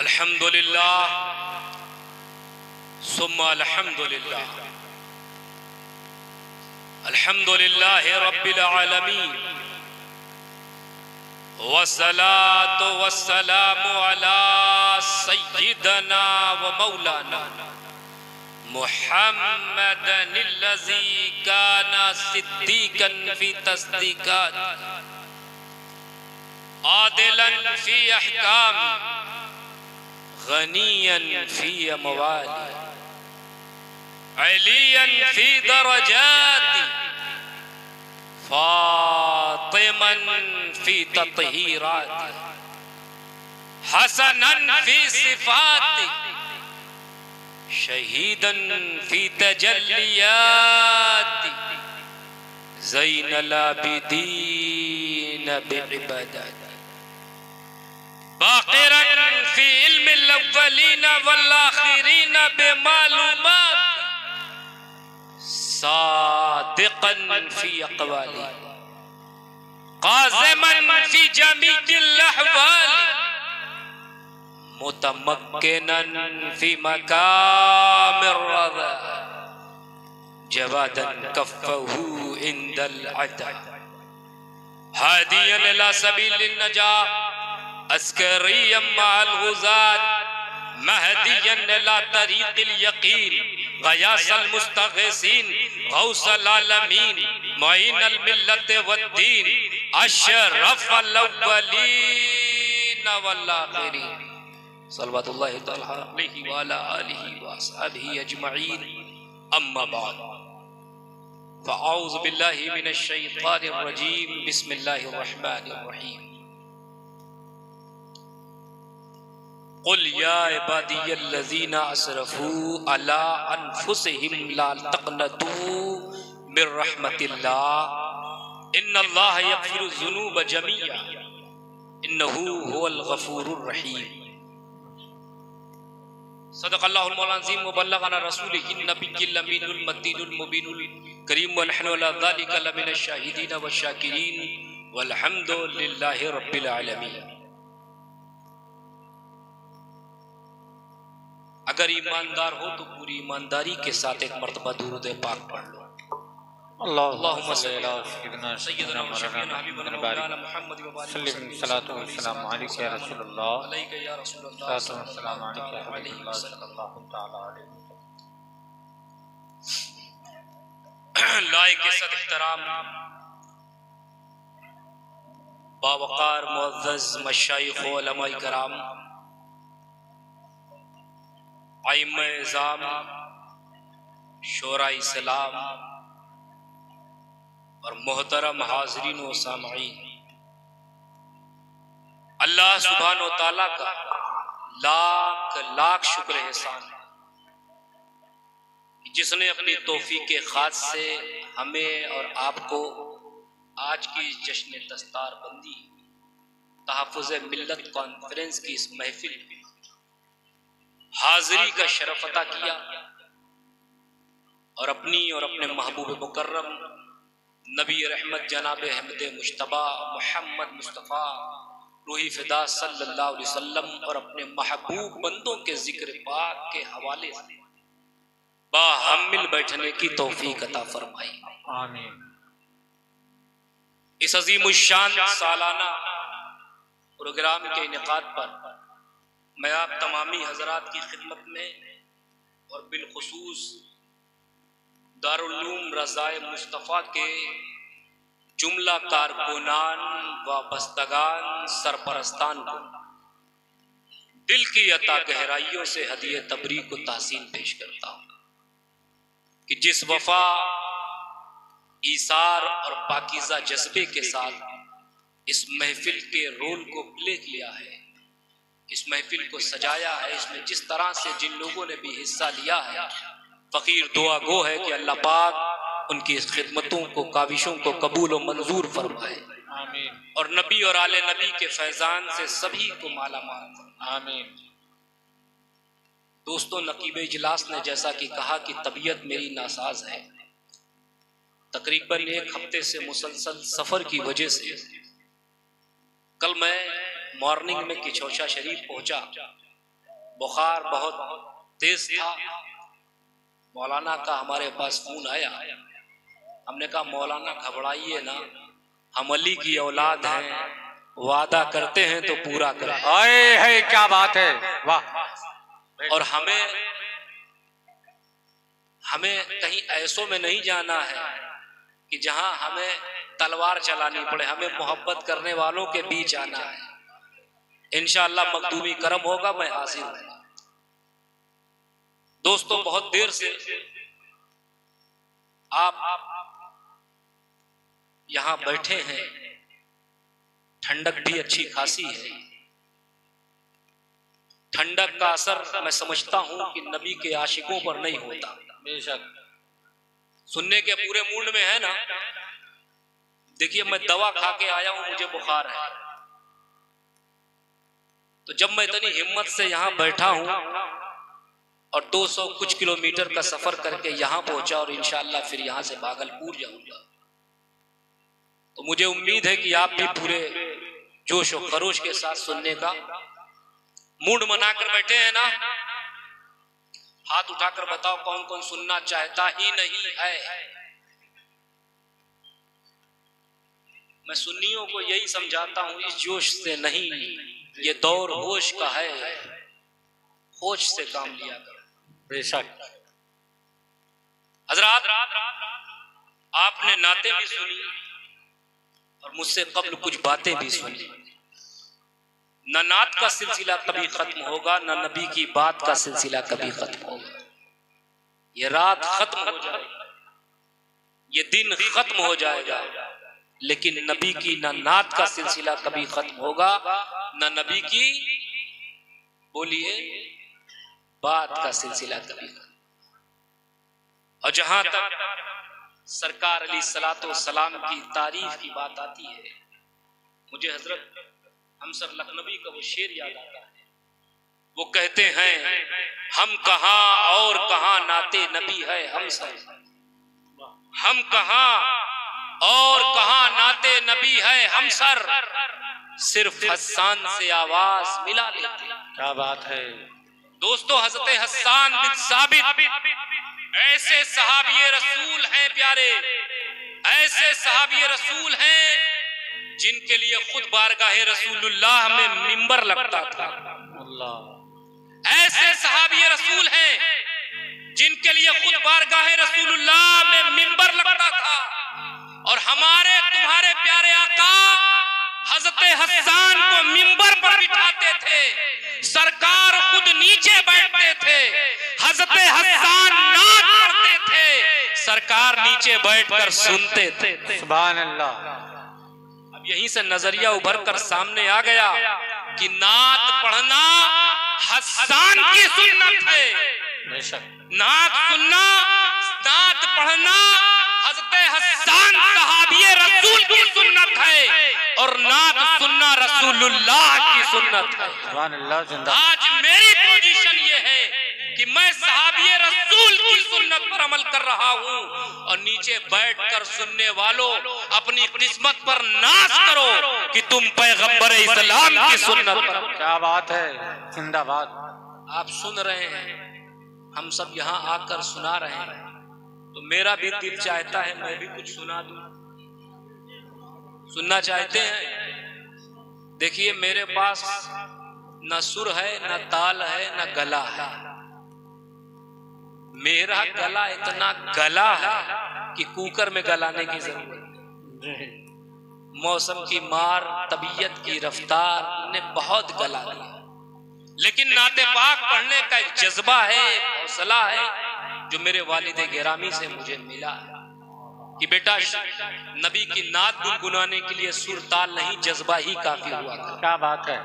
अल्हम्दुलिल्लाह सुम्मा अल्हम्दुलिल्लाह अल्हम्दुलिल्लाह रब्बिल आलमीन वस्सलातु वस्सलामु अला सय्यिदना व मौलाना मुहम्मदिल्लज़ी काना सिद्दीक़न फी तस्दीक़ात आदिलन फी अहकाम गनियन फी अमवाली अलियन फी दरजाति फातिमन फी तत्हीराति हसनन फी सिफाति शहीदन फी तजल्लियाति ज़ैनल आबिदीन बिइबादत बाक़िरन फी इल्मिल अव्वलीन वल आखिरीन बिमालूमात सादिक़न फी अक़वाली क़ाज़िमन फी जमीइल अहवाली मुतमक्किनन फी मकामिर रज़ा जवादन कफ़्फ़हू इंदल अदद हादियन इला सबीलिन नजाह अस्करियम मअल गुज़ात महदियन इला तरीक़िल यक़ीन ग़यासल मुस्तग़ीसीन गौसल आलमीन मुईनल मिल्लत वद्दीन अशरफल अव्वलीन वल आखिरीन सल्लल्लाहु अलैहि व अला आलिहि व अस्हाबिहि अजमईन अम्मा बाद फ़अऊज़ु बिल्लाहि मिनश शैतानिर रजीम बिस्मिल्लाहिर रहमानिर रहीम क़ुल या इबादियल्लज़ीना असरफ़ू अला अनफ़ुसिहिम ला तक़नतू मिर रहमतिल्लाह इन्नल्लाह यग़फ़िरुज़्ज़ुनूब जमीआ इन्नहू हुवल गफ़ूरुर रहीम सदक़ल्लाहुल मौलाना अज़ीम व बल्लगना रसूलिहिन नबिय्यिल अमीनुल मतीनुल मुबीनुल करीम व नहनु अला ज़ालिका लमिनश शाहिदीन व शाकिरीन वल्हम्दुलिल्लाहि रब्बिल आलमीन। अगर ईमानदार हो तो पूरी ईमानदारी के साथ एक मर्तबा दुरूद पाक पढ़ लो। अल्लाहुम्मा सल्ली अला सय्यिदिना व शफीना हबीबना मौलाना मुहम्मद व सल्लल्लाहु अलैहि या रसूलल्लाह अलैका या रसूलल्लाह सल्लल्लाहु अलैहि सल्लल्लाहु तआला अलैहि लायक इज़्ज़त इहतराम बावक़ार मुअज़्ज़ज़ मशाइख़ व उलमाए किराम आइम्मा-ए-इज़ाम शोरा इस्लाम और मोहतरम हाज़रीन व सामईन, अल्लाह सुब्हानहू व तआला का लाख लाख शुक्र एहसान है जिसने अपनी तौफीक खास से हमें और आपको आज की जश्न दस्तार बंदी तहफ़्फ़ुज़ मिल्लत कॉन्फ्रेंस की इस महफिल में हाज़िरी का शरफ अता किया और अपनी और अपने महबूब मुकर्रम नबी रहमत जनाब अहमद मुश्तबा मोहम्मद मुस्तफ़ा रूही फ़िदा सल्लल्लाहु अलैहि वसल्लम और अपने महबूब बंदों के ज़िक्र पाक के हवाले से बाहमिल बैठने की तौफीक अता फरमाई, आमीन। इस अज़ीमुश्शान सालाना प्रोग्राम के इनेकाद पर मैं आप तमामी हजरात की खिदमत में और बिलखुसूस दारुल उलूम रज़ाए मुस्तफ़ा के जुमला कारकुनान व बस्तगान सरपरस्तान को दिल की अता गहराइयों से हदिये तबरीक को तहसीन पेश करता हूँ कि जिस वफा ईसार और पाकीज़ा जज्बे के साथ इस महफिल के रोल को प्ले किया है, इस महफिल को सजाया है, इसमें जिस तरह से जिन लोगों ने भी हिस्सा लिया है, फ़कीर दुआ गो है कि अल्लाह पाक उनकी इस खिदमतों को काविशों को कबूल व मंजूर फरमाए, आमीन। और नबी और आले नबी के फैज़ान से सभी को माला माल फरमाए, आमीन। दोस्तों, नकीब इजलास ने जैसा कि कहा कि तबीयत मेरी नासाज है, तकरीबन एक हफ्ते से मुसलसल सफ़र की वजह से कल मैं मॉर्निंग में किचौशा शरीफ पहुंचा बुखार बहुत तेज था। मौलाना का हमारे पास फोन आया, हमने कहा मौलाना घबराइए ना, हम अली की औलाद हैं, वादा करते हैं तो पूरा करें। आए है, क्या बात है, वाह। और हमें कहीं ऐसों में नहीं जाना है कि जहां हमें तलवार चलानी पड़े, हमें मोहब्बत करने वालों के बीच आना है। इंशाअल्लाह मखदूमी करम होगा, मैं हाजिर हूं। दोस्तों, बहुत देर से आप यहां बैठे हैं, ठंडक भी अच्छी खासी है। ठंडक का असर मैं समझता हूं कि नबी के आशिकों पर नहीं होता। बेशक सुनने के पूरे मूड में है ना। देखिए, मैं दवा खा के आया हूं, मुझे बुखार है, तो जब मैं इतनी हिम्मत से यहां बैठा हूं और 200 कुछ किलोमीटर का सफर करके यहां पहुंचा और इंशाअल्लाह फिर यहां से भागलपुर जाऊंगा, तो मुझे उम्मीद है कि आप भी पूरे जोश और खरोश के साथ सुनने का मूड बनाकर बैठे हैं ना। हाथ उठाकर बताओ कौन कौन सुनना चाहता ही नहीं है। मैं सुन्नियों को यही समझाता हूं, इस जोश से नहीं, ये दौर होश का है, होश से काम लिया करो। बेशक हजरात, आपने नाते भी सुनी और मुझसे कब्ल कुछ बातें भी सुनी। न नात का सिलसिला कभी खत्म होगा, न नबी की बात का सिलसिला कभी खत्म होगा। ये रात खत्म हो जाएगी, ये दिन खत्म हो जाएगा, लेकिन नबी की न नात का सिलसिला कभी खत्म होगा, न नबी की, बोलिए, बात का सिलसिला कभी खत्म। और जहां तक सरकार अलैहिस्सलातो सलाम की तारीफ की बात आती है, मुझे हजरत हमसर लखनवी का वो शेर याद आता है। वो कहते हैं, हम कहां और कहां नाते नबी है हमसर, हम कहां और कहां नाते नबी है हमसर, सिर्फ हस्सान से आवाज मिला लेते। क्या बात है दोस्तों, हजरत हस्सान बिन साबित ऐसे सहाबिये रसूल हैं प्यारे, ऐसे सहाबिये रसूल हैं जिनके लिए खुद बारगाहे रसूलुल्लाह में मिंबर लगता था। अल्लाह। ऐसे सहाबिये रसूल हैं जिनके लिए खुद बारगाहे रसूलुल्लाह में मिंबर लगता था। और हमारे तुम्हारे प्यारे आका हजरत हस्सान को मिंबर पर बिठाते थे, सरकार खुद नीचे बैठते थे, हजरत हस्सान नात करते थे, सरकार नीचे बैठकर सुनते थे। सुभान अल्लाह। अब यहीं से नजरिया उभर कर सामने आ गया कि नात पढ़ना हस्सान की सुन्नत है। बेशक नात सुनना, नात पढ़ना हजरत हस्सान सहाबिये रसूल की सुन्नत है, और नात सुनना रसूलुल्लाह की सुन्नत है। सुभान अल्लाह। जिंदा। आज मेरी पोजीशन ये है कि मैं सहाबिये रसूल की सुन्नत पर अमल कर रहा हूँ, और नीचे बैठकर सुनने वालों अपनी किस्मत पर नाश करो कि तुम पैगंबर इस्लाम की सुन्नत पर। क्या बात है, जिंदाबाद। आप सुन रहे हैं, हम सब यहाँ आकर सुना रहे हैं, तो मेरा भी दिल चाहता है मैं भी कुछ सुना दूं। सुनना चाहते हैं? देखिए, मेरे पास न सुर है, न ताल है, न गला है। मेरा गला इतना गला है कि कुकर में गलाने की जरूरत है। मौसम की मार, तबीयत की रफ्तार ने बहुत गला दिया, लेकिन नाते पाक पढ़ने का एक जज्बा है, हौसला है, जो मेरे वालिद गिरामी से मुझे मिला है कि बेटा, नबी की नात गुनगुनाने के लिए सुर ताल नहीं, जज्बा ही काफी हुआ। क्या बात है।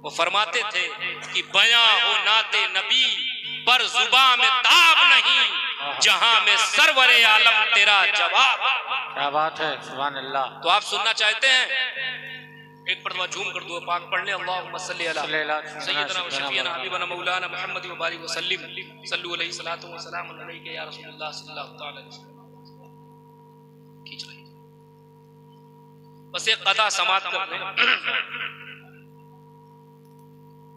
वो फरमाते थे कि बयां हो नाते नबी पर जुबां में ताब नहीं, जहां में सरवरे आलम तेरा जवाब। क्या बात है, सुभान अल्लाह। तो आप सुनना चाहते हैं? एक मरतबा झूम कर दो पाक पढ़ लें। अल्लाहुम्मा सल्ली अला सय्यदना व शफीअना हबीबना मौलाना मुहम्मद व बारिक व सल्लिम सल्लु अलैहि सलातु व सलाम अलैका या रसूलुल्लाह सल्लल्लाहु तआला अलैहि वसल्लम। खींच रही, बस एक कथा समाप्त कर दें।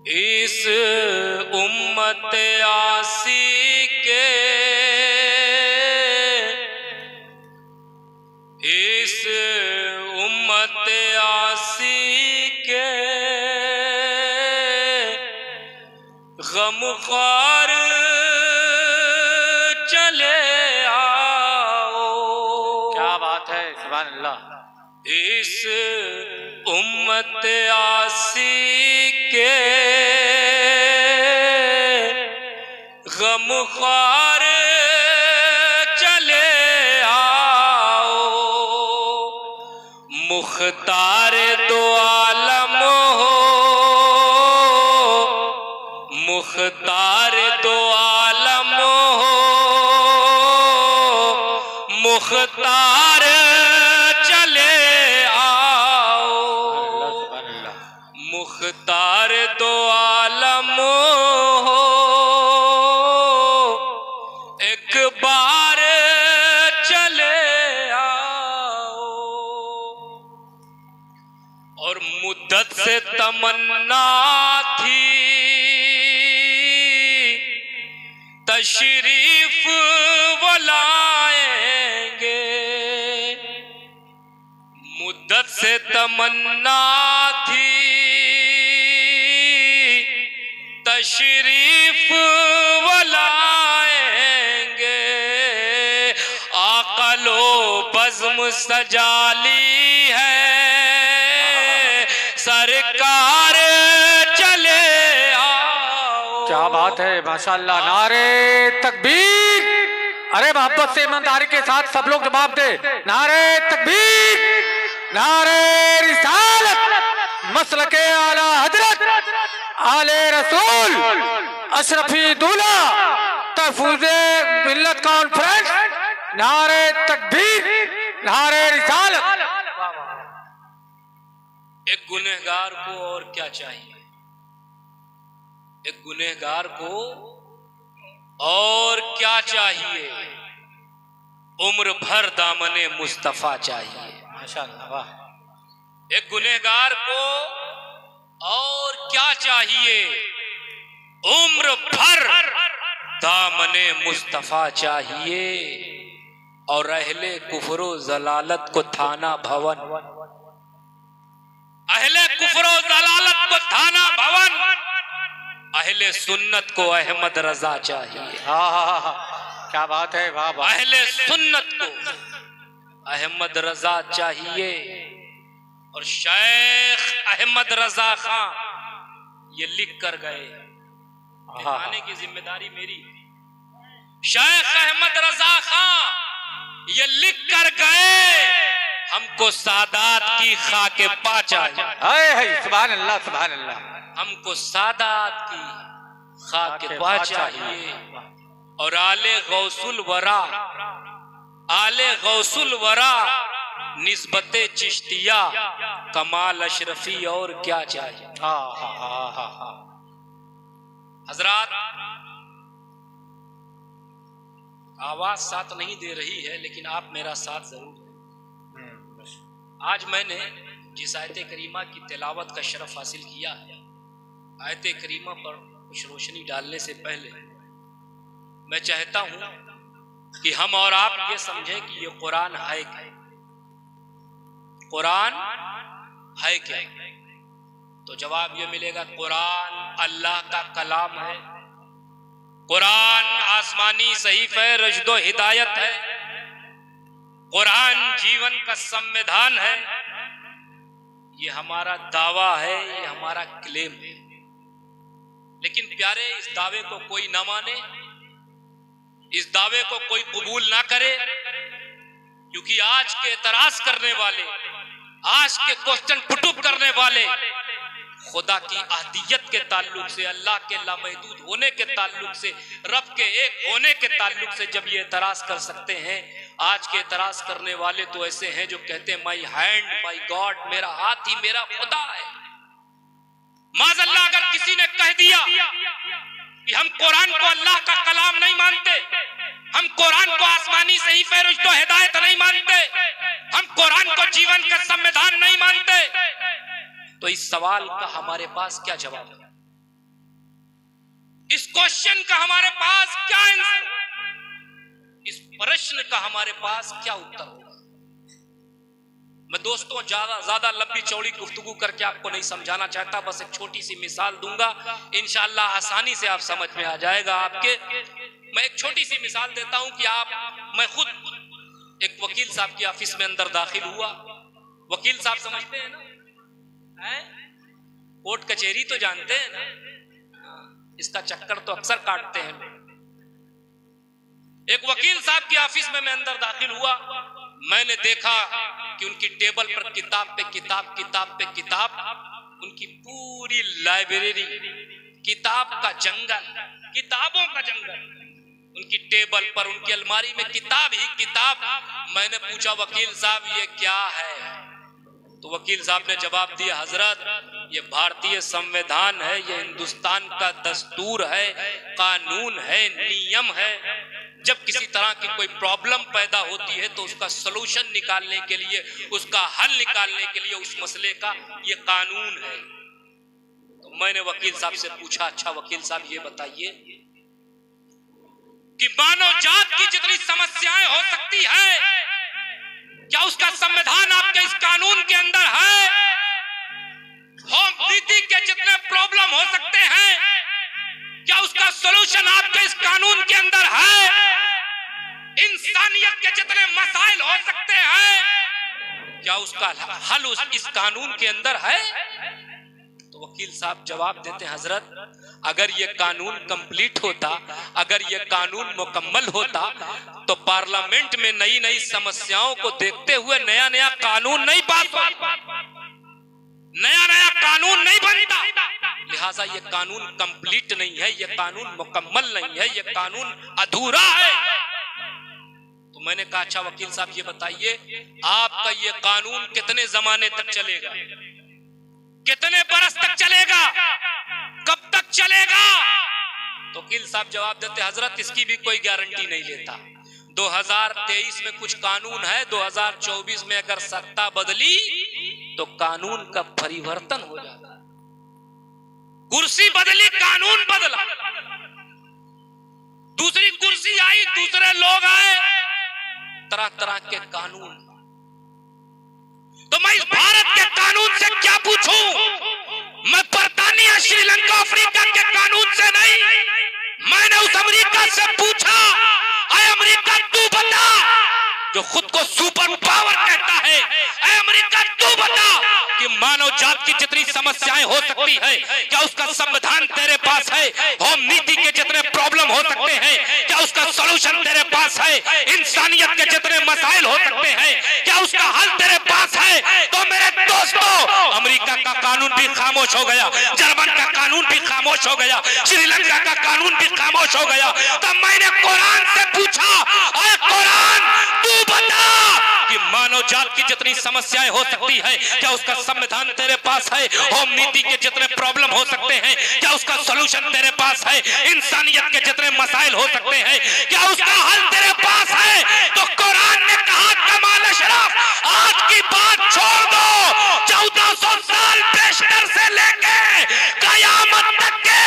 इस उम्मत आसी के इस उम्मत आसी के गमख्वार चले आओ। क्या बात है, सुभान अल्लाह। इस उम्मत आसी के गमख्वार चले आओ। मुख्तार दो आलम हो, मुख्तार दो आलम हो, मुख्तार चले आओ। मुख्तार दो आलम हो, एक बार चले आओ। और मुद्दत से तमन्ना थी तशरीफ वो लाएंगे। मुद्दत से तमन्ना थी तशरीफ वो लाएंगे। आकलो बज़्म सजाली है सरकार चले आओ। क्या बात है, माशाअल्लाह। नारे तकबीर। अरे मोहब्बत से ईमानदारी के साथ सब लोग जवाब दे। नारे तकबीर, नारे रिसालत, मसलके आला हजरत आले रसूल अशरफी दूल्हा तहफूज़े मिल्लत कॉन्फ्रेंस। नारे तकबीर, नारे रिसालत। एक गुनहगार को और क्या चाहिए? एक गुनहगार को और क्या चाहिए? उम्र भर दामने मुस्तफा चाहिए। माशाअल्लाह, वाह। एक गुनहगार को और क्या चाहिए? उम्र भर दामने मुस्तफा चाहिए। और अहले कुफरो जलालत को थाना भवन, अहले कुफरो जलालत को थाना भवन, अहले सुन्नत को अहमद रजा चाहिए। क्या बात है, वाह वाह। अहले सुन्नत को अहमद रजा चाहिए। और शेख अहमद रजा खां ये लिख कर गए, लिखाने की जिम्मेदारी मेरी। शेख अहमद रजा खां ये लिख कर गए, हमको सादात की खाके पा चाहिए। सुभान अल्लाह, सुभान अल्लाह। हमको सादात की खाके पा चाहिए। और आले गौसुल वरा, आले गौसुल वरा निस्बते चिश्तिया कमाल अशरफी और क्या चाहिए। हजरात, आवाज साथ नहीं दे रही है लेकिन आप मेरा साथ जरूर दें। आज मैंने जिस आयत करीमा की तिलावत का शरफ हासिल किया है, आयत करीमा पर कुछ रोशनी डालने से पहले मैं चाहता हूं कि हम और आप ये समझें कि ये कुरान है क्या। कुरान है क्या? तो जवाब ये मिलेगा, कुरान अल्लाह का कलाम है। कुरान आसमानी सहीफे रश्दो हिदायत है। कुरान जीवन का संविधान है। ये हमारा दावा है, ये हमारा क्लेम है। लेकिन प्यारे, इस दावे को कोई ना माने, इस दावे को कोई कबूल ना करे, क्योंकि आज के एतराज करने वाले, आज के क्वेश्चन पुटअप करने वाले खुदा की अहदियत के ताल्लुक से, अल्लाह के लामहदूद होने के ताल्लुक से, रब के एक होने के ताल्लुक से जब ये एतराज कर सकते हैं, आज के एतराज करने वाले तो ऐसे हैं जो कहते हैं माई हैंड माई गॉड, मेरा हाथ ही मेरा खुदा है। माज़अल्लाह अगर किसी ने कह दिया कि हम कुरान को अल्लाह का कलाम नहीं मानते, हम कुरान को आसमानी सहीफे रुश्द व हिदायत नहीं मानते, हम कुरान को जीवन का संविधान नहीं मानते, तो इस सवाल का हमारे पास क्या जवाब है? इस क्वेश्चन का हमारे पास क्या आंसर, इस प्रश्न का हमारे पास क्या उत्तर होगा। मैं दोस्तों ज्यादा लंबी चौड़ी गुफ्तगू करके आपको नहीं समझाना चाहता, बस एक छोटी सी मिसाल दूंगा, इंशाअल्लाह आसानी से आप समझ में आ जाएगा आपके। मैं एक छोटी सी मिसाल देता हूं कि मैं खुद एक वकील साहब की ऑफिस में अंदर दाखिल हुआ। वकील साहब समझते हैं ना, कोर्ट कचहरी तो जानते हैं ना, इसका चक्कर तो अक्सर काटते हैं लोग। एक वकील साहब की ऑफिस में मैं अंदर दाखिल हुआ। मैंने देखा कि उनकी टेबल पर किताब पे किताब, किताब पे किताब, उनकी पूरी लाइब्रेरी, किताब का जंगल, किताबों का जंगल उनकी टेबल पर, उनकी अलमारी में किताब ही किताब। मैंने पूछा वकील साहब ये क्या है? तो वकील साहब ने जवाब दिया, हजरत ये भारतीय संविधान है, ये हिंदुस्तान का दस्तूर है, कानून है, नियम है। जब किसी तरह की कोई प्रॉब्लम पैदा होती है तो उसका सलूशन निकालने के लिए, उसका हल निकालने के लिए उस मसले का ये कानून है। तो मैंने वकील साहब से पूछा, अच्छा वकील साहब ये बताइए कि मानव जात की जितनी समस्याएं हो सकती है, क्या उसका संविधान आपके इस कानून के अंदर है? होम नीति के जितने प्रॉब्लम हो सकते हैं, क्या उसका सलूशन आपके इस कानून के अंदर है? इंसानियत के जितने मसाइल हो सकते हैं, क्या उसका हल इस कानून के अंदर है? तो वकील साहब जवाब देते हैं, हजरत अगर ये कानून कंप्लीट होता, अगर ये कानून मुकम्मल होता तो पार्लियामेंट में नई नई समस्याओं को देखते हुए नया नया कानून नहीं पास होता, नया नया कानून नहीं बनता। लिहाजा ये कानून कंप्लीट नहीं है, ये कानून मुकम्मल नहीं है, ये कानून अधूरा है। तो मैंने कहा, अच्छा वकील साहब ये बताइए आपका ये कानून कितने जमाने तक चलेगा, कितने बरस तक चलेगा, कब तक चलेगा? तो वकील साहब जवाब देते, हजरत इसकी भी कोई गारंटी नहीं लेता। 2023 में कुछ कानून है, 2024 में अगर सत्ता बदली तो कानून का परिवर्तन हो जाता है। कुर्सी बदली, कानून बदला, दूसरी कुर्सी आई, दूसरे लोग आए, तरह तरह के कानून। तो मैं इस भारत के कानून से क्या पूछूं? मैं बर्तानिया, श्रीलंका, अफ्रीका के कानून से नहीं, मैंने उस अमेरिका से पूछा, अरे अमेरिका तू बता, जो खुद को सुपर पावर कहता है, अरे अमेरिका तू बता कि मानव जात की जितनी समस्याएं हो सकती है, क्या उसका संविधान तेरे पास है? होम नीति के जितने प्रॉब्लम हो सकते हैं, क्या उसका सॉल्यूशन तेरे पास है? इंसानियत के जितने मसाइल हो सकते हैं, क्या उसका हल तेरे पास है? तो मेरे दोस्तों, अमेरिका का कानून भी खामोश हो गया, जर्मन का कानून भी खामोश हो गया, श्रीलंका का कानून भी खामोश हो गया। तब मैंने कुरान से पूछा, अरे कुरान तू बता कि मानव जात की जितनी समस्याएं हो सकती है, क्या उसका संविधान तेरे पास है? होम नीति के जितने प्रॉब्लम हो सकते हैं, क्या उसका सॉल्यूशन तेरे पास है? इंसानियत के जितने मसाइल हो सकते हैं, क्या उसका हल तेरे पास है? तो कुरान ने कहा, कमाल अशरफ आज की बात छोड़ दो, 1400 साल पेशतर से लेके कयामत तक के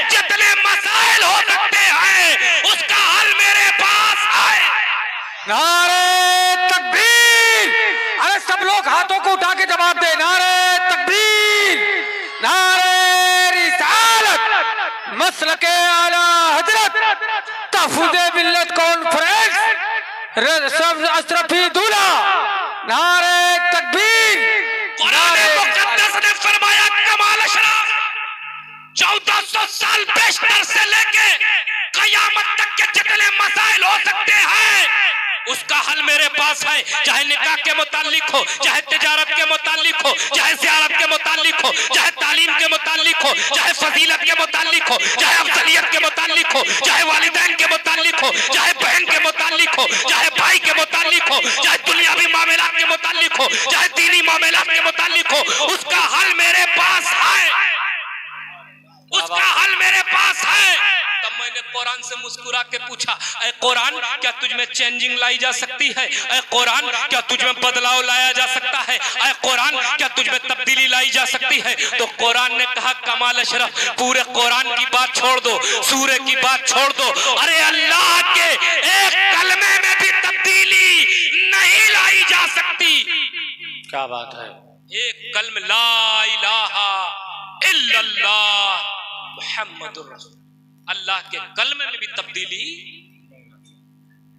जितने मसाइल हो सकते हैं, उसका हल मेरे पास है। नारे तकबीर! अरे सब लोग हाथों को उठा के जवाब दे, नारे तकबीर, नारे रिसालत, मसलके आला हजरत, तहफुज़े मिल्लत कॉन्फ्रेंस, अशरफी दूल्हा, नारे तकबीर। कुरान मुक़द्दस ने फरमाया, कमाल अशरफ 1400 साल पेशतर से लेके कयामत तक के जितने मसाइल हो सकते हैं, उसका हल मेरे पास है। चाहे निकाह के मुतालिक हो, चाहे तिजारत के मुतालिक हो, चाहे ज़ियारत के मुतालिक हो, चाहे तालीम के मुतालिक हो, चाहे फजीलत के मुतालिक हो, चाहे अफजलियत के मुतालिक हो, चाहे वालिदैन के मुतालिक हो, चाहे बहन के मुतालिक हो, चाहे भाई के मुतालिक हो, चाहे दुनियावी मामलात के मुतालिक हो, चाहे दीनी मामलात के मुतालिक हो, उसका हल मेरे पास है, उसका हल मेरे पास है। तब मैंने कुरान से मुस्कुरा के पूछा, ऐ कुरान क्या तुझ में चेंजिंग लाई जा सकती है? ऐ कुरान क्या तुझ में बदलाव लाया जा सकता है? ऐ कुरान क्या तुझ में तब्दीली लाई जा सकती है? तो कुरान ने कहा, कमाल अशरफ, पूरे कुरान की बात छोड़ दो, सूरे की बात छोड़ दो, अरे अल्लाह के एक कलमे में भी तब्दीली नहीं लाई जा सकती। क्या बात है? एक कलम ला इलाहा इल्लल्लाह मुहम्मदुर रसूल, अल्लाह के कलमे में भी तब्दीली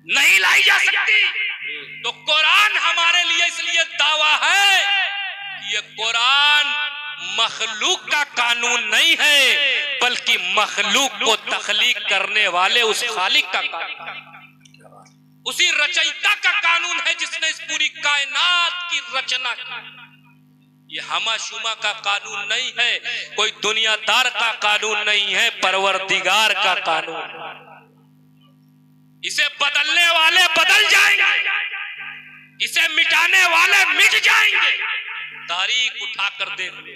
नहीं लाई जा सकती। तो कुरान हमारे लिए इसलिए दावा है कि ये कुरान मखलूक का कानून नहीं है, बल्कि मखलूक को तख्लीक करने वाले उस खालिक का कानून, उसी रचयिता का कानून है जिसने इस पूरी कायनात की रचना की। ये हमाशुमा का कानून नहीं है, कोई दुनियादार का कानून नहीं है, परवरदिगार का कानून। इसे बदलने वाले बदल जाएंगे, इसे मिटाने वाले मिट जाएंगे। तारीख उठाकर देख ले,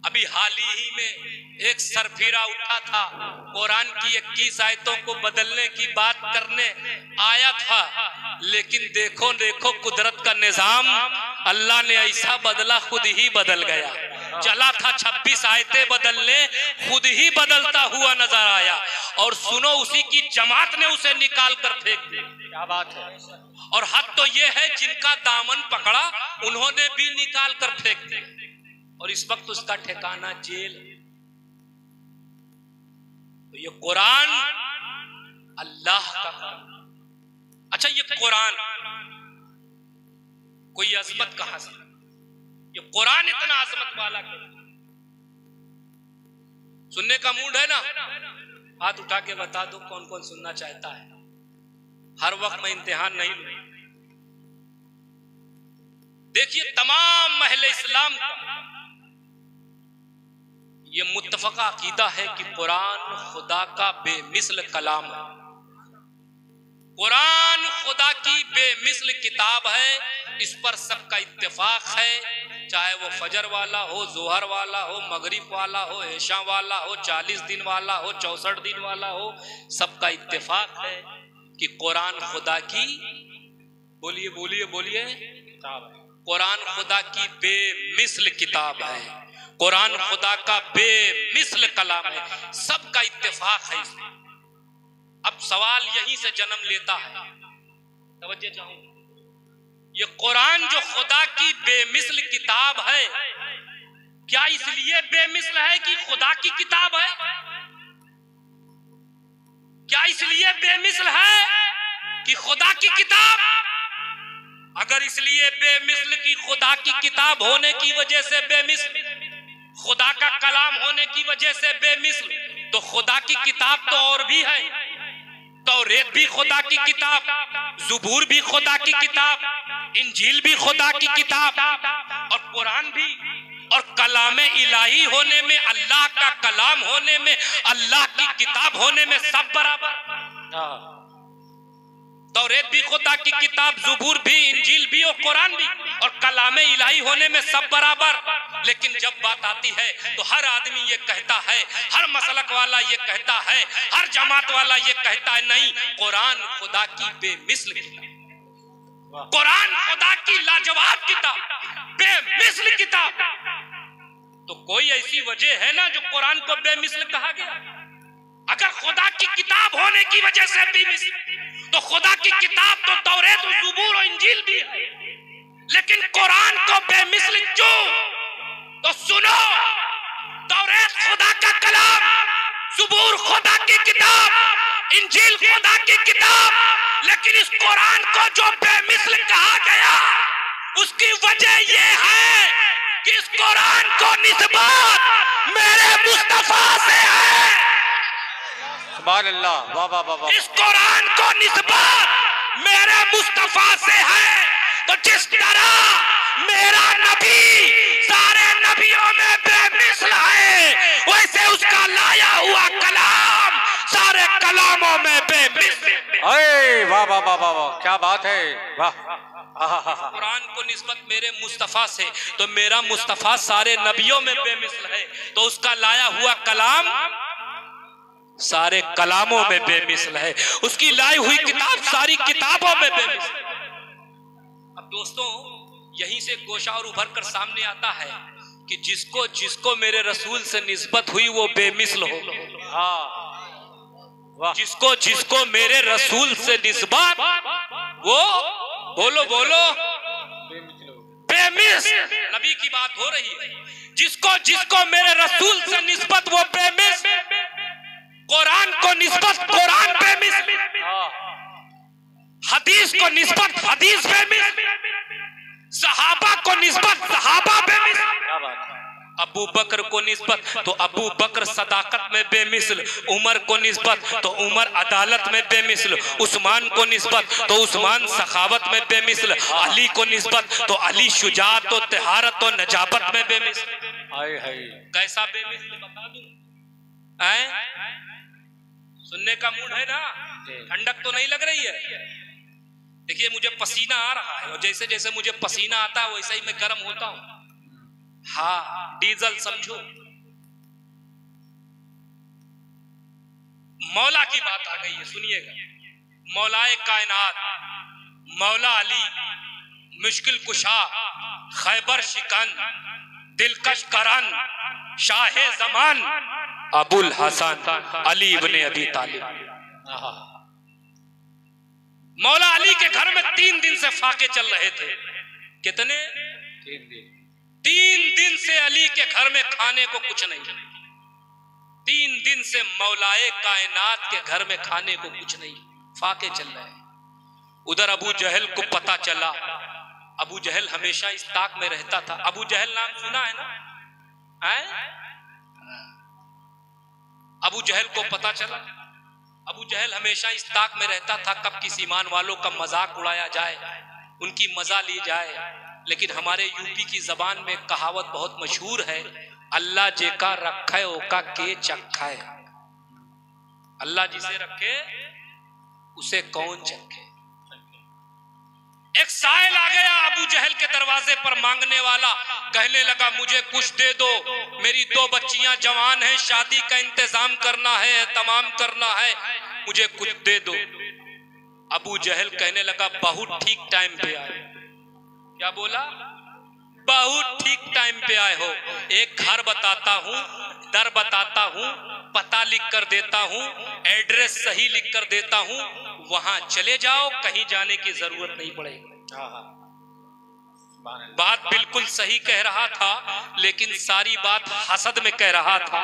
अभी हाल ही में एक सरफिरा उठा था, कुरान की 21 आयतों को बदलने की बात करने आया था, लेकिन देखो देखो कुदरत का निजाम, अल्लाह ने ऐसा बदला, खुद ही बदल गया। चला था 26 आयतें बदलने, खुद ही बदलता हुआ नजर आया। और सुनो, उसी की जमात ने उसे निकाल कर फेंक दिया। क्या बात है? और हद तो ये है, जिनका दामन पकड़ा उन्होंने भी निकाल कर फेंक दिया, और इस वक्त उसका ठिकाना जेल। तो ये कुरान अल्लाह का कानून। अच्छा, ये कुरान कोई अजमत कहां से? ये कुरान इतना अजमत वाला क्यों? सुनने का मूड है ना? हाथ उठा के बता दो कौन कौन सुनना चाहता है। हर वक्त मैं इम्तिहान नहीं लूं। देखिए, तमाम महले इस्लाम का ये मुत्तफका अकीदा है कि कुरान खुदा का बेमिसल कलाम है। कुरान खुदा की बेमिसल किताब है, इस पर सबका इत्तेफाक है। चाहे वो फजर वाला हो, जोहर वाला हो, मगरिब वाला हो, ऐशा वाला हो, 40 दिन वाला हो, 64 दिन वाला हो, सबका इत्तेफाक है कि कुरान खुदा की, बोलिए बोलिए बोलिए, कुरान खुदा की बेमिसल किताब है, कुरान खुदा का बेमिसल कलाम है। सबका इत्तेफाक है इसमें। अब सवाल यहीं से जन्म लेता है, तवज्जो चाहूंगा। ये कुरान जो खुदा की बेमिसल किताब है, क्या इसलिए बेमिसल है कि खुदा की किताब है? क्या इसलिए बेमिसल है कि खुदा की किताब? अगर इसलिए बेमिसल की खुदा की किताब होने की वजह से बेमिसल, खुदा का कलाम होने की वजह से बेमिसल, तो खुदा की किताब तो और भी है। तौरेत भी खुदा की किताब, ज़ुबूर भी खुदा की किताब, इंजील भी खुदा की किताब, और कुरान भी। और कलामे इलाही होने में, अल्लाह का कलाम होने में, अल्लाह की किताब होने में सब बराबर। तौरेत भी खुदा की किताब, ज़ुबूर भी, इंजील भी और कुरान भी, और कलामे इलाही होने में सब बराबर। लेकिन जब बात आती है तो हर आदमी ये कहता है, हर मसलक वाला ये कहता है, हर जमात वाला ये कहता है, नहीं, कुरान खुदा की बेमिसल किताब, कुरान खुदा की लाजवाब किताब, बेमिसल किताब। तो कोई ऐसी वजह है ना जो कुरान को बेमिसल कहा गया? अगर खुदा की किताब होने की वजह से बेमिसल, तो खुदा की किताब तो तौरेत और ज़ुबूर और इंजील भी है, लेकिन कुरान को बेमिसल क्यों? तो सुनो, तौरेत खुदा का कलाम, ज़ुबूर खुदा की किताब, इंजील खुदा की किताब, लेकिन इस कुरान को जो बेमिसल कहा गया, उसकी वजह यह है कि इस कुरान को निस्बत मेरे मुस्तफा से है। सुभान अल्लाह, वाह वाह वाह। इस कुरान को निस्बत मेरे मुस्तफा से है। तो जिस तरह मेरा नबी सारे नबियों में बेमिसल है, वैसे उसका लाया हुआ कलाम सारे कलामों में बेमिसल। अरे वाह वाह वाह वाह, क्या बात है, वाह। कुरान को निस्बत मेरे मुस्तफा से, तो मेरा मुस्तफा सारे नबियों में बेमिसल है, तो उसका लाया हुआ कलाम सारे कलामों में बेमिसल है, उसकी लाई हुई किताब सारी किताबों में बेमिसल है। अब दोस्तों यहीं से गोशा और उभर कर सामने आता है कि जिसको जिसको मेरे रसूल से निस्बत हुई वो बेमिसल हो। वाह। जिसको जिसको मेरे रसूल से निस्बत वो बोलो बोलो बेमिसल। नबी की बात हो रही है। जिसको जिसको मेरे रसूल से निस्बत वो बेमिसल। कुरान को निस्बत कुरान बेमिसल, हदीस को निस्बत हदीस बेमिसल, सहाबा को निस्बत सहाबा बेमिसल। क्या बात है। अबू बकर को निस्बत तो अबू बकर सदाकत में बेमिसल, उमर को निस्बत तो उमर अदालत में बेमिसल, उस्मान को निस्बत तो उस्मान सखावत में बेमिसल, अली को निस्बत तो अली शुजाअत और तहारत और नजाबत में बेमिसल। हाय हाय। कैसा बेमिसल बता दूं? सुनने का मूड है ना? ठंडक तो नहीं लग रही है? देखिए मुझे पसीना आ रहा है और जैसे जैसे मुझे पसीना आता है वैसे ही मैं गर्म होता हूं। हाँ डीजल समझो। मौला की बात आ गई है, सुनिएगा। मौलाए कायनात मौला अली, मुश्किल कुशा, खैबर शिकन, दिलकश करन, शाहे जमान, अबुल हसन अली इब्ने अबी तालिब। मौला अली के घर में 3 दिन से फाके चल रहे थे। कितने? 3 दिन। 3 दिन से अली के घर में खाने को कुछ नहीं। 3 दिन से मौलाए कायनात के घर में खाने को कुछ नहीं, फाके चल रहे हैं। उधर अबू जहल को पता चला। अबू जहल हमेशा इस ताक में रहता था। अबू जहल नाम सुना है ना? अबू जहल को पता चला। अबू जहल हमेशा इस ताक में रहता था कब किस ईमान वालों का मजाक उड़ाया जाए, उनकी मजा ली जाए। लेकिन हमारे यूपी की जबान में कहावत बहुत मशहूर है, अल्लाह जेका रखे ओका के चखा है। अल्लाह जिसे रखे उसे कौन चखे। एक साइल आ गया अबू जहल के दरवाजे पर मांगने वाला, कहने लगा मुझे कुछ दे दो, मेरी 2 बच्चियां जवान हैं, शादी का इंतजाम करना है, तमाम करना है, मुझे कुछ दे दो। अबू जहल कहने लगा बहुत ठीक टाइम पे आए। क्या बोला? बहुत ठीक टाइम पे आए हो। एक घर बताता हूँ, दर बताता हूँ, पता लिख कर देता हूँ, एड्रेस सही लिख कर देता हूँ, वहां चले जाओ, कहीं जाने की जरूरत नहीं पड़ेगी। बात बिल्कुल सही कह रहा था, लेकिन सारी बात हसद में कह रहा था,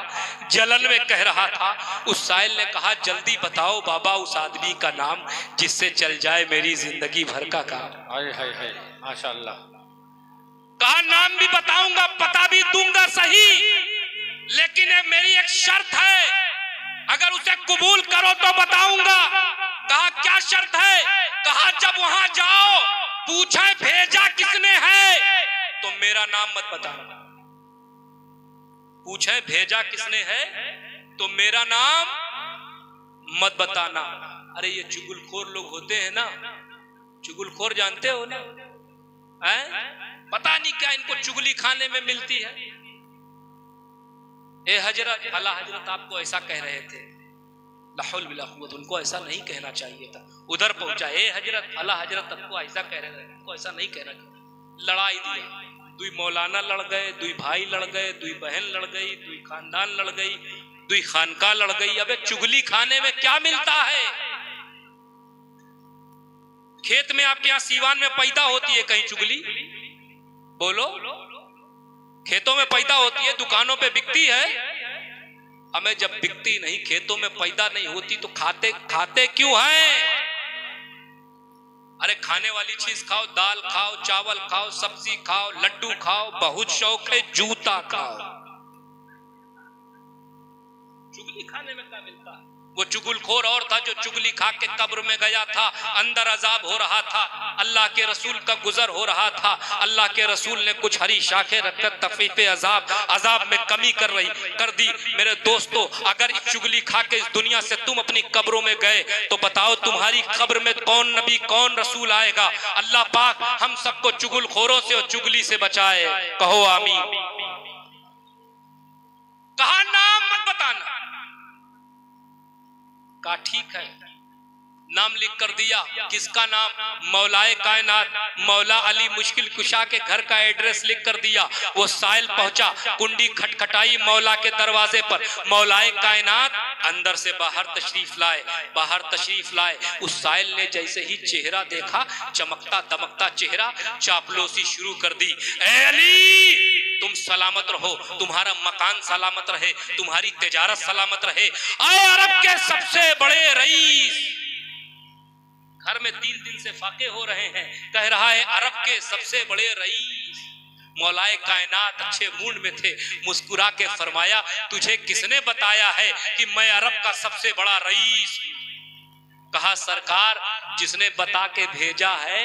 जलन में कह रहा था। उस साइल ने कहा जल्दी बताओ बाबा उस आदमी का नाम जिससे चल जाए मेरी जिंदगी भर का काम। हाय हाय हाय माशाअल्लाह। कहा नाम भी बताऊंगा, पता भी दूंगा सही, लेकिन मेरी एक शर्त है, अगर उसे कबूल करो तो बताऊंगा। कहा क्या शर्त है? कहा जब वहां जाओ पूछे भेजा किसने है तो मेरा नाम मत बताना। पूछे भेजा किसने है तो मेरा नाम मत बताना। अरे ये चुगलखोर लोग होते हैं ना, चुगलखोर जानते हो ना? पता नहीं क्या इनको चुगली खाने में मिलती है। ए हजरत, अला हजरत आपको ऐसा कह रहे थे, लाहौल बिला कुव्वत, उनको ऐसा नहीं कहना चाहिए था। उधर पहुंचा, ए हजरत, अला हजरत आपको ऐसा कह रहे थे, उनको ऐसा नहीं कहना चाहिए। लड़ाई दिया, 2 मौलाना लड़ गए, 2 भाई लड़ गए, 2 बहन लड़ गई, 2 खानदान लड़ गई, 2 खानका लड़ गई। अबे चुगली खाने में क्या मिलता है? खेत में आपके यहाँ सीवान में पैदा होती है कहीं चुगली? बोलो, खेतों में पैदा होती है, दुकानों पे बिकती है। हमें जब बिकती नहीं, खेतों में पैदा नहीं होती तो खाते क्यों हैं? अरे खाने वाली चीज खाओ, दाल खाओ, चावल खाओ, सब्जी खाओ, लड्डू खाओ, बहुत शौक है जूता खाओ। चुगली खाने में क्या मिलता है? वो चुगलखोर और था जो चुगली खा के कब्र में गया था, अंदर अजाब हो रहा था, अल्लाह के रसूल का गुजर हो रहा था। अल्लाह के रसूल ने कुछ हरी शाखें रखकर तफीफ अजाब में कमी कर दी। मेरे दोस्तों, अगर इस चुगली खा के इस दुनिया से तुम अपनी कब्रों में गए तो बताओ तुम्हारी कब्र में कौन नबी कौन रसूल आएगा? अल्लाह पाक हम सबको चुगलखोरों से और चुगली से बचाए। कहो आमीन। कहा नाम मत बताना। कहा ठीक है, नाम लिख कर दिया। किसका नाम? मौलाए कायनात मौला अली मुश्किल कुशा के घर का एड्रेस लिख कर दिया। वो साइल पहुंचा, कुंडी खटखटाई मौला के दरवाजे पर। मौलाए कायनात अंदर से बाहर तशरीफ लाए। उस साइल ने जैसे ही चेहरा देखा, चमकता दमकता चेहरा, चापलूसी शुरू कर दी। ए अली, तुम सलामत रहो, तुम्हारा मकान सलामत रहे, तुम्हारी तिजारत सलामत रहे। आए अरब के सबसे बड़े रईस, घर में 3 दिन से फाके हो रहे हैं, कह रहा है अरब के सबसे बड़े रईस। मौलाए कायनात अच्छे मूड में थे, मुस्कुरा के फरमाया, तुझे किसने बताया है कि मैं अरब का सबसे बड़ा रईस हूं? कहा सरकार, जिसने बता के भेजा है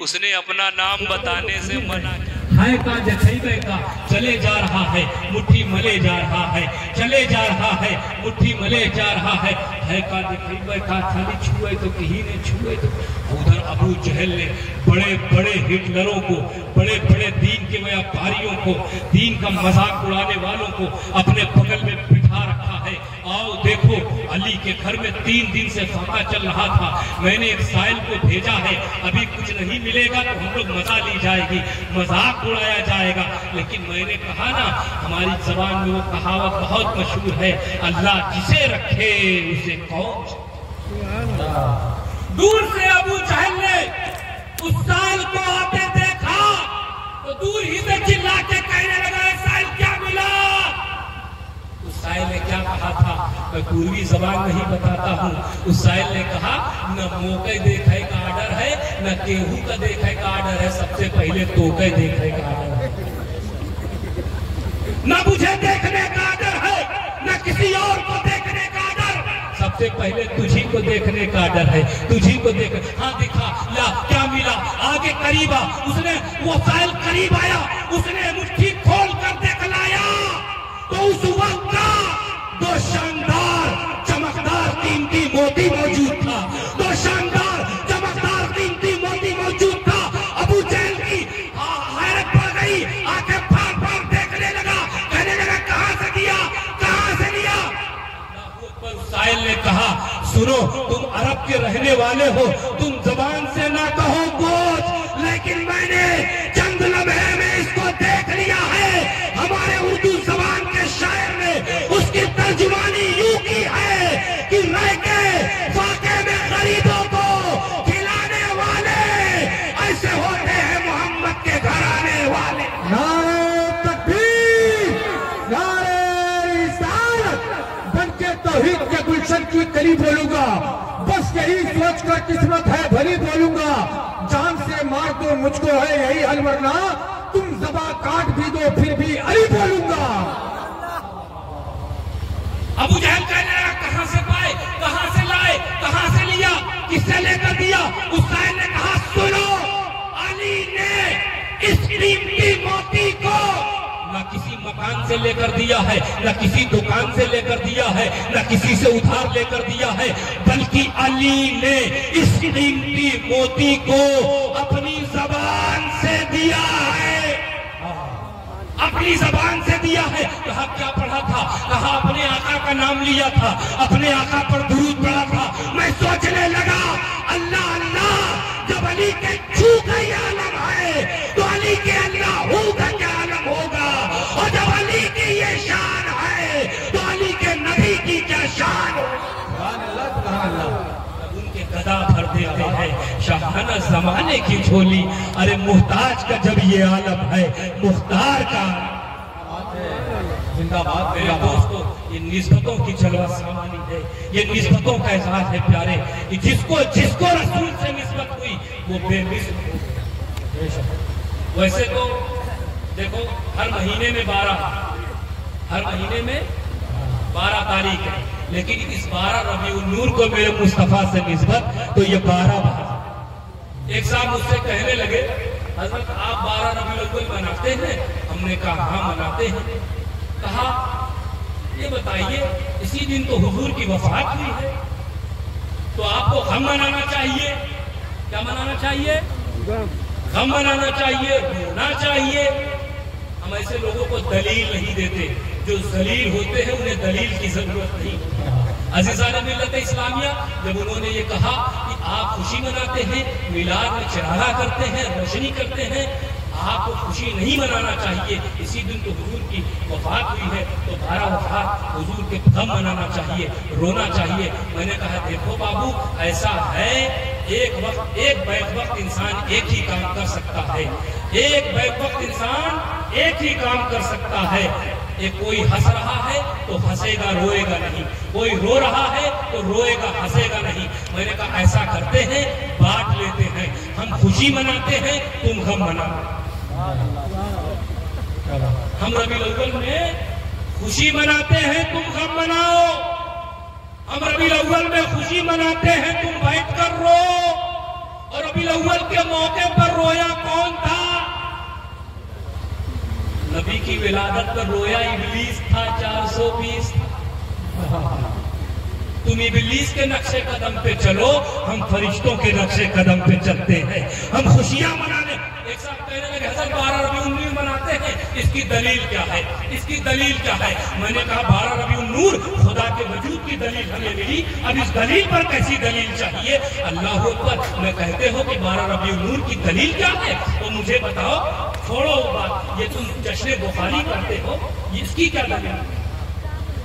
उसने अपना नाम बताने से मना किया। है का जखैबे का चले जा रहा है, मुट्ठी मले जा रहा है, चले जा रहा है, मुट्ठी मले जा रहा है का जखैबे का खाली छुए तो कहीं ने छुए तो। उधर अबू जहल ने बड़े बड़े हिटलरों को, बड़े बड़े दीन के व्यापारियों को, दीन का मजाक उड़ाने वालों को अपने बगल में बिठा रखा है। आओ देखो, अली के घर में 3 दिन से फाका चल रहा था, मैंने एक साइल को भेजा है, अभी कुछ नहीं मिलेगा तो हम लोग मजा ली जाएगी, मजाक उड़ाया जाएगा। लेकिन मैंने कहा ना, हमारी जबान में वो कहावत बहुत मशहूर है, अल्लाह जिसे रखे उसे कौन। दूर से अबू जहल ने उस साइल को आते देखा तो दूर ही से चिल्ला के कहने लगा, साइल क्या मिला? उस साइल ने क्या कहा था, मैं पूर्वी जबान नहीं बताता हूँ। उस साइल ने कहा, न मौके देखे का आर्डर है, न केहू का देखे का आर्डर है, सबसे पहले तोके देखे का आर्डर है। न मुझे देखने का आर्डर है, न किसी और को देखने का आर्डर, सबसे पहले तुझी को देखने का डर है, तुझी को देख। हाँ दिखा, ला क्या मिला? आगे करीब आ, उसने वो साइल करीब आया, उसने मुट्ठी खोल कर दिखलाया तो उस वक्त का 2 शानदार चमकदार कीमती मोती मौजूद था, 2 शानदार चमकदार कीमती मोती मौजूद था। अबू जहल की हैरत बढ़ गई, आंखें फाड़ फाड़ देखने लगा, कहने लगा, कहां से दिया, कहां से लिया? साइल ने कहा, सुनो, तुम अरब के रहने वाले हो, तुम जबान से ना कहो कुछ, लेकिन मैंने चंद लम्हे में इसको देख लिया है। हमारे उर्दू जबान के शायर ने उसकी तर्जुमानी यूं की है कि रह के फाके में गरीबों को खिलाने वाले ऐसे होते हैं मोहम्मद के घर आने वाले। नारे तकबीर, नारे रिसालत, बनके तौहीद के गुलशन की कली बोलूंगा, बस यही सोचकर किस्मत है भली बोलूंगा, जान से मार दो मुझको है यही हल, वरना तुम ज़बा काट भी दो फिर भी अली बोलूंगा। अबू जहल कहने लगा, कहां से पाए, कहां से लाए, कहां से लिया, किससे लेकर दिया? उस साइल ने कहा, सुनो, अली ने इस कीमती मोती को न किसी मकान से लेकर दिया है, न किसी दुकान से लेकर दिया है, न किसी से उधार लेकर दिया है, बल्कि अली ने इस कीमती मोती को अपनी जबान से दिया है, अपनी जबान से दिया है। कहा क्या पढ़ा था? कहा अपने आका का नाम लिया था, अपने आका पर दुरूद पढ़ा था। मैं सोचने लगा, अल्लाह अल्लाह, जब अली के छू का ये आलम है तो अली के अल्लाह हू का क्या आलम होगा, और जब अली की ये शान है तो अली के नबी की क्या शान होगा। उनके गदा भर देते हैं शाहाना जमाने की झोली। अरे मुहताज का जब ये आलम है, मुख्तार का जिंदाबाद। मेरे दोस्तों, ये निस्बतों की जलवा सामानी है, ये निस्बतों का एहसास है प्यारे, कि जिसको रसूल से निस्बत हुई वो बेमिसल हो। वैसे तो देखो, हर महीने में 12 तारीख है, लेकिन इस 12 रबीउल नूर को मेरे मुस्तफा से निस्बत, तो ये 12 बार। एक साहब मुझसे कहने लगे, हजरत आप 12 रबीउल अव्वल मनाते हैं? हमने कहा हाँ मनाते हैं। कहा ये बताइए, इसी दिन तो हुजूर की वफात हुई है, तो आपको गम मनाना चाहिए। क्या मनाना चाहिए? गम मनाना चाहिए, रोना चाहिए। हम ऐसे लोगों को दलील नहीं देते, जो जलील होते हैं उन्हें दलील की जरूरत नहीं। अज़ीज़ान मिल्लत इस्लामिया, जब उन्होंने ये कहा कि आप खुशी मनाते हैं, मिलाद में चिरागा करते हैं, रोशनी करते हैं, आपको खुशी नहीं मनाना चाहिए, इसी दिन तो हुजूर की वफात हुई है, तो 12 वफात हुजूर के गम मनाना चाहिए, रोना चाहिए। मैंने कहा देखो बाबू, ऐसा है, एक बैक वक्त इंसान एक ही काम कर सकता है, एक बैक वक्त इंसान एक ही काम कर सकता है। एक कोई हंस रहा है तो हंसेगा रोएगा नहीं, कोई रो रहा है तो रोएगा हंसेगा नहीं। मैंने कहा ऐसा करते हैं, बांट लेते हैं, हम खुशी मनाते हैं, तुम गम मनाओ। हम रबीउल अव्वल में खुशी मनाते हैं, तुम गम मनाओ। हम रबीउल अव्वल में खुशी मनाते हैं, तुम बैठकर रो। और रबीउल अव्वल के मौके पर रोया कौन था? नबी की विलादत पर रोया इब्लीस था, 420 तुम इब्लीस के नक्शे कदम पे चलो, हम फरिश्तों के नक्शे कदम पे चलते हैं। हम खुशियां मनाने, एक साहब कहने लगे हज़रत 12 रबीउल नूर मनाते हैं, इसकी दलील क्या है, इसकी दलील क्या है? मैंने कहा 12 रबीउल नूर खुदा के वजूद की दलील हमें मिली, अब इस दलील पर कैसी दलील चाहिए? अल्लाह अकबर। मैं कहते हो कि 12 रबीउल नूर की दलील क्या है, तो मुझे बताओ। छोड़ो बात, ये तुम जश्न बुखारी करते हो, इसकी क्या दलील है?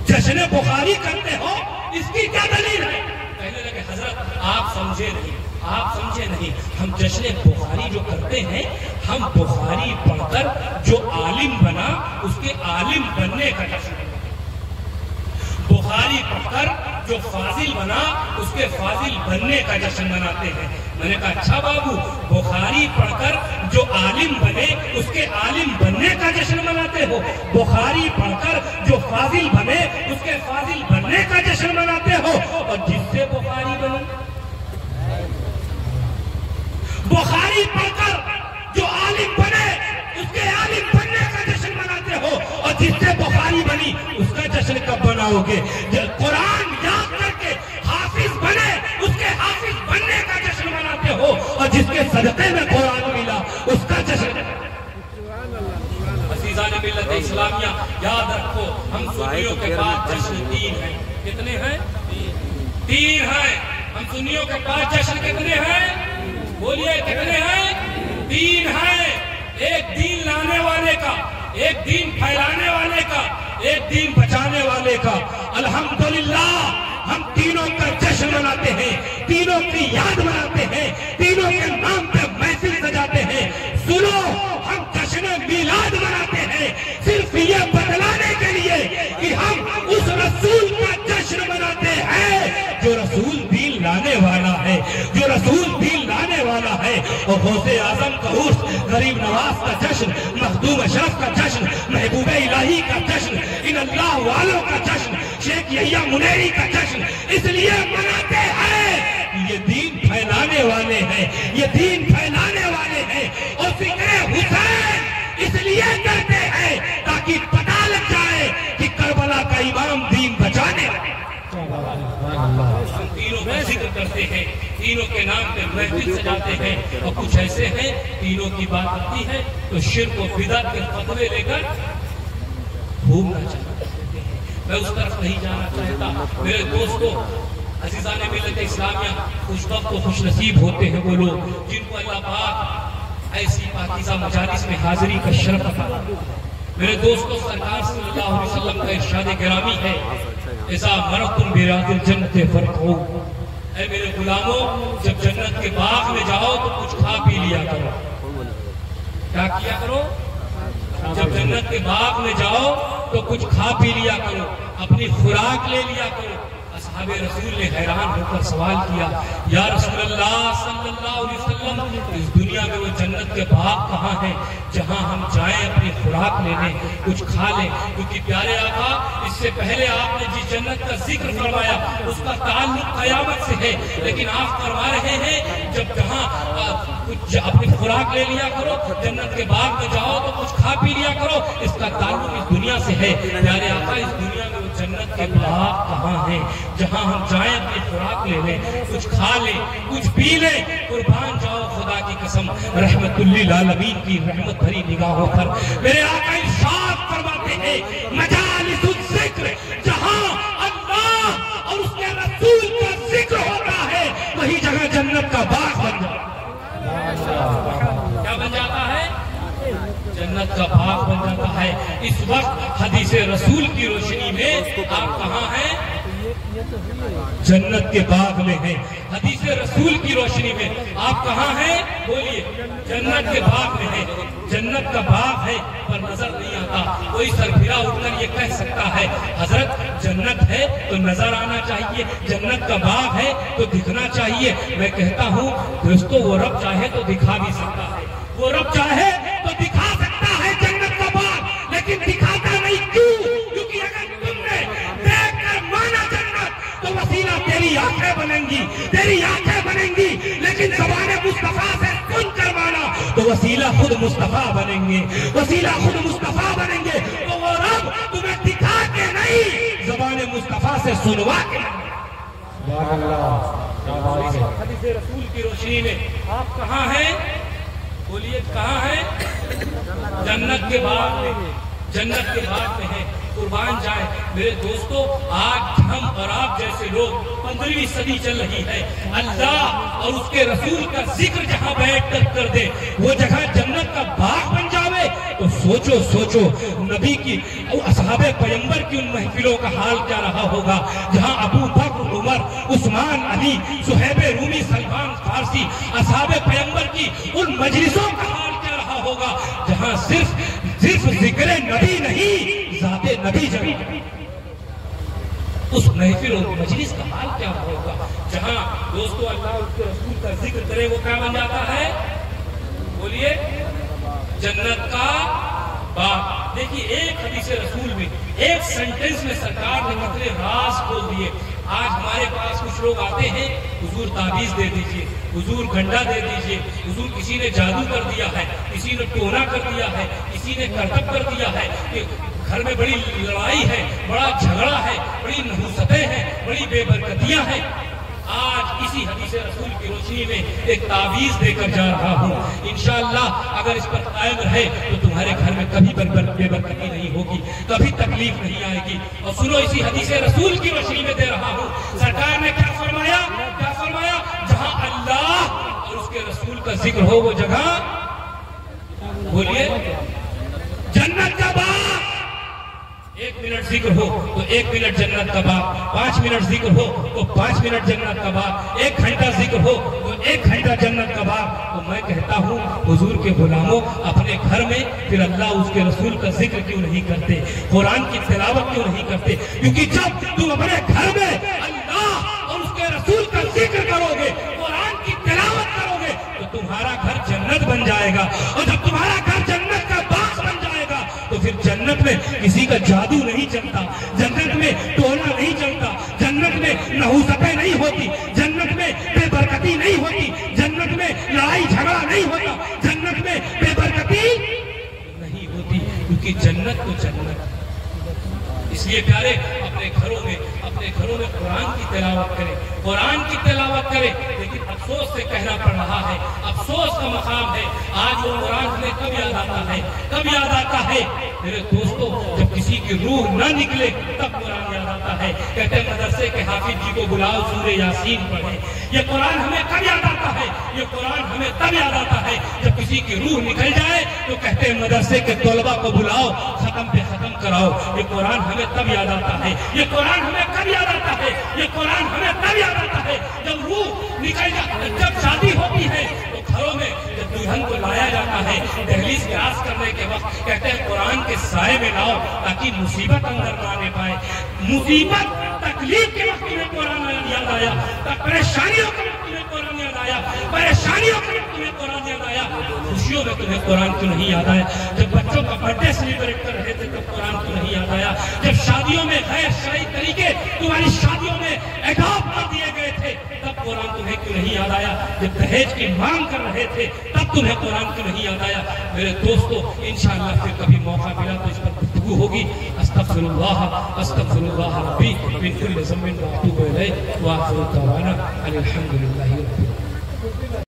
जश्न बुखारी करते हो, इसकी क्या दलील है? कहने लगे हजरत आप समझे नहीं, आप समझे नहीं। हम जश्न बुखारी जो करते हैं, हम बुखारी पढ़कर जो आलिम बना उसके आलिम बनने का जश्न, बुखारी पढ़कर जो फाजिल बना उसके फाजिल बनने का जश्न मनाते हैं। मैंने कहा अच्छा बाबू, बुखारी पढ़कर जो आलिम बने उसके आलिम बनने का जश्न मनाते हो, बुखारी पढ़कर जो फाजिल बने उसके फाजिल बनने का जश्न मनाते हो, और जिससे बुखारी बनी, बुखारी पढ़कर जो आलिम बने उसके आलिम बनने का जश्न मनाते हो, और जिससे बुखारी बनी उसका जश्न कब मनाओगे? कुरान याद करके हाफिज बने उसके हाफिज बनने का जश्न मनाते हो, और जिसके सदक़े में कुरान मिला उसका जश्न। अज़ीज़ान मिल्लत इस्लामिया, याद रखो, हम सुन्नियों के पास जश्न 3 हैं। कितने हैं? 3 हैं। हम सुन्नियों के पास जश्न कितने हैं? बोलिए कितने हैं? 3 हैं। एक दीन लाने वाले का, एक दीन फैलाने वाले का, एक दीन बचाने वाले का। अल्हम्दुलिल्लाह हम तीनों का जश्न मनाते हैं, तीनों की याद मनाते हैं, तीनों के नाम पे महफिल सजाते हैं। सुनो, हम जश्न मिलाद मनाते हैं सिर्फ ये बतलाने के लिए कि हम उस रसूल का जश्न मनाते हैं जो रसूल दीन लाने वाला है, जो रसूल दीन लाने वाला है। और गौसे आजम का उर्स, गरीब नवाज का जश्न, मखदूम अशरफ का जश्न, महबूब इलाही का जश्न, इन अल्लाह वालों का जश्न, शेख यहिया मुनेरी का जश्न इसलिए मनाते हैं, ये दीन फैलाने वाले हैं, ये दीन फैलाने वाले हैं। और फिक्र हुसैन इसलिए करते हैं ताकि पता लग जाए कि करबला का इमाम दीन बचाने वाले। हम तीनों का जिक्र करते हैं, तीनों के नाम पे महफिल सजाते हैं, और कुछ ऐसे हैं तीनों की बात आती है तो शिर्क और बिदअत के फतवे लेकर घूमना चाहते हैं। मैं उस तरफ नहीं जाना चाहता। मेरे दोस्तों, अज़ीज़ान मिल्लत इस्लामिया, खुशबख्त और खुशनसीब होते हैं वो लोग जिनको अल्लाह पाक ऐसी पाकीज़ा मजालिस में हाजिरी का शरफ अता। मेरे दोस्तों, सरकार सल्लल्लाहु अलैहि वसल्लम का इरशाद गिरामी है, ऐसा मरतुम बिरादिल जन्नत फरक़ू। ऐ मेरे गुलामों, जब जन्नत के बाग में जाओ तो कुछ खा पी लिया करो। क्या किया करो? जब जन्नत के बाग में जाओ तो कुछ खा पी लिया करो, अपनी खुराक ले लिया करो। असहाबे रसूल ने हैरान होकर सवाल किया, या रसूलल्लाह सल्लल्लाहु अलैहि वसल्लम, इस दुनिया में वो जन्नत के बाग कहाँ हैं जहाँ हम जाएं अपनी खुराक लेने, कुछ खा लें? क्योंकि प्यारे आका, इससे पहले आपने जिस जन्नत का जिक्र फरमाया उसका ताल्लुक कयामत से है, लेकिन आप फरमा रहे हैं जब जहाँ कुछ अपनी खुराक ले लिया करो, जन्नत के बाग में जाओ तो कुछ खा पी लिया करो, इसका ताल्लुक इस दुनिया से है। प्यारे आका, इस दुनिया में वो जन्नत के बाग कहाँ हैं जहाँ हम जाएं अपनी खुराक ले लें, कुछ खा लें, कुछ पी लें? कुर्बान जाओ खुदा की कसम, रहमतुल लिल आलमीन की रहमत भरी निगाहों पर मेरे आका इरशाद फरमाते हैं, मजालिसुल ज़िक्र, जहाँ अल्लाह और उसके का बाग बन जाता है। इस वक्त हदीस रसूल की रोशनी में आप कहाँ हैं? जन्नत के बाग में हैं। हदीस रसूल की रोशनी में आप कहाँ हैं? बोलिए, जन्नत के बाग में हैं। जन्नत का बाग है पर नजर नहीं आता। कोई सरफिरा उठकर ये कह सकता है हजरत जन्नत है तो नजर आना चाहिए, जन्नत का बाग है तो दिखना चाहिए। मैं कहता हूँ दोस्तों, वो रब चाहे तो दिखा भी सकता है, वो रब चाहे तो दिखा सकता है जन्नत का बाग, लेकिन दिखाता नहीं। क्यों? क्योंकि अगर तुमने देखकर माना जन्नत तो वसीला तेरी आंखें बनेंगी, तेरी आंखें बनेंगी, लेकिन ज़बान मुस्तफा से सुनकर माना तो वसीला खुद मुस्तफा बनेंगे, वसीला खुद मुस्तफा बनेंगे। तो वो रब तुम्हें दिखा के नहीं, ज़बान मुस्तफा से सुनवा के। हदीस रसूल की रोशनी में आप कहाँ हैं? बोलिए, कहाँ हैं? जन्नत के बाग में, जन्नत के बाग में है। कुर्बान जाए मेरे दोस्तों, आज हम और आप जैसे लोग 15वीं सदी चल रही है, अल्लाह और उसके रसूल का जिक्र जहां बैठ कर दे वो जगह जन्नत का बाग बन जावे तो सोचो सोचो नबी की असहाबे पैगंबर की उन महफिलों का हाल क्या रहा होगा, जहां अबू बकर, उमर, उस्मान, अली, सुहैब रूमी, सलमान फारसी, असहाबे पैगंबर की उन मजलिसों का हाल क्या रहा होगा, जहां सिर्फ जिक्र नबी नहीं ज़ाते नबी जमी। उस महफिल और मजलिस का हाल क्या होगा, जहां दोस्तों अल्लाह उसके रसूल का जिक्र करे, वो क्या बन जाता है? बोलिए, जन्नत का बाग। देखिए, एक हदीस रसूल में, एक सेंटेंस में सरकार ने कितने राज खोल दिए। आज हमारे पास कुछ लोग आते हैं, हुजूर ताबीज दे दीजिए, हुजूर गंडा दे दीजिए, हुजूर किसी ने जादू कर दिया है, किसी ने टोना कर दिया है, किसी ने करतब कर दिया है, कि घर में बड़ी लड़ाई है, बड़ा झगड़ा है, बड़ी नहुसतें हैं, बड़ी बेबरकतियां हैं। आज इसी हदीस रसूल की रोशनी में एक तावीज देकर जा रहा हूँ। इंशाअल्लाह अगर इस पर कायम रहे तो तुम्हारे घर में कभी बेबरकती नहीं होगी, कभी तकलीफ नहीं आएगी। और सुनो, इसी हदीस रसूल की रोशनी में दे रहा हूँ, सरकार ने क्या फरमाया, क्या फरमाया? जहाँ अल्लाह और उसके रसूल का जिक्र हो वो जगह, बोलिए, जन्नत का बाग। 1 मिनट जिक्र हो तो 1 मिनट जन्नत का बाग, 5 मिनट जिक्र हो तो 5 मिनट जन्नत का बाग, 1 घंटा जिक्र हो तो 1 घंटा जन्नत का बाग। तो मैं कहता हूँ हुजूर के गुलामों, अपने घर में फिर अल्लाह उसके रसूल का जिक्र क्यों नहीं करते, कुरान की तिलावत क्यों नहीं करते? क्योंकि जब तुम अपने घर में अल्लाह और उसके रसूल का जिक्र करोगे, कुरान की तिलावत करोगे, तो तुम्हारा घर जन्नत बन जाएगा। और जब तुम्हारा घर जन्नत का बाग बन जाएगा तो फिर जन्नत में किसी का जादू नहीं चलता, जन्नत में टोना नहीं चलता, जन्नत में नहुसतें नहीं होती, जन्नत में बेबरकती नहीं होती, जन्नत में लड़ाई झगड़ा नहीं होता, जन्नत में बेबरकती नहीं होती, क्योंकि जन्नत तो जन्नत। इसलिए प्यारे, अपने घरों में कुरान की तिलावत करें, कुरान की तिलावत करें। लेकिन अफसोस से कहना पड़ रहा है, अफसोस का मकाम है, आज वो कुरान हमें कब याद आता है, कब याद आता है? मेरे दोस्तों, जब किसी की रूह न निकले तब कुरान याद आता है। कहते हैं मदरसे के हाफिज जी को बुलाओ, सूरे यासीन पढ़े। ये कुरान हमें कब याद आता है? ये कुरान हमें तब याद आता है जब किसी की रूह निकल जाए तो कहते हैं मदरसे के तलबा को बुलाओ, खत्म पे खत्म कराओ। ये कुरान हमें तब याद आता है, ये कुरान हमें कब याद आता है? ये कुरान हमें तब याद आता है जब रूह निकल जाती, जब शादी होती है तो घरों में जब दुल्हन को लाया जाता है, दहलीज क्रॉस करने के वक्त कहते हैं कुरान के साए में लाओ ताकि मुसीबत अंदर न आने पाए। मुसीबत तकलीफ के वक्त में कुरान याद आया, परेशानियों के वक्त में कुरान याद आया, परेशानियों के वक्त में कुरान याद आया, खुशियों में तुम्हें कुरान क्यों नहीं याद आया? जब बच्चों का बर्थडे सेलिब्रेट कर रहे थे तब कुरान क्यों नहीं याद आया? जब शादियों में गैर शरई तरीके तुम्हारी शादियों में एडॉप्ट कर दिए गए थे तब कुरान तुम्हें क्यों नहीं याद आया? जब दहेज की मांग कर रहे थे तब तुम्हें कुरान क्यों नहीं याद आया? मेरे दोस्तों, इंशाअल्लाह फिर कभी मौका मिला तो इस पर गुफ्तगू होगी। अस्तगफिरुल्लाह रब्बी मिन कुल्लि ज़ंबिन व अतूबु इलैह व आखिरु दअवाना अनिल हम्दुलिल्लाहि रब्बिल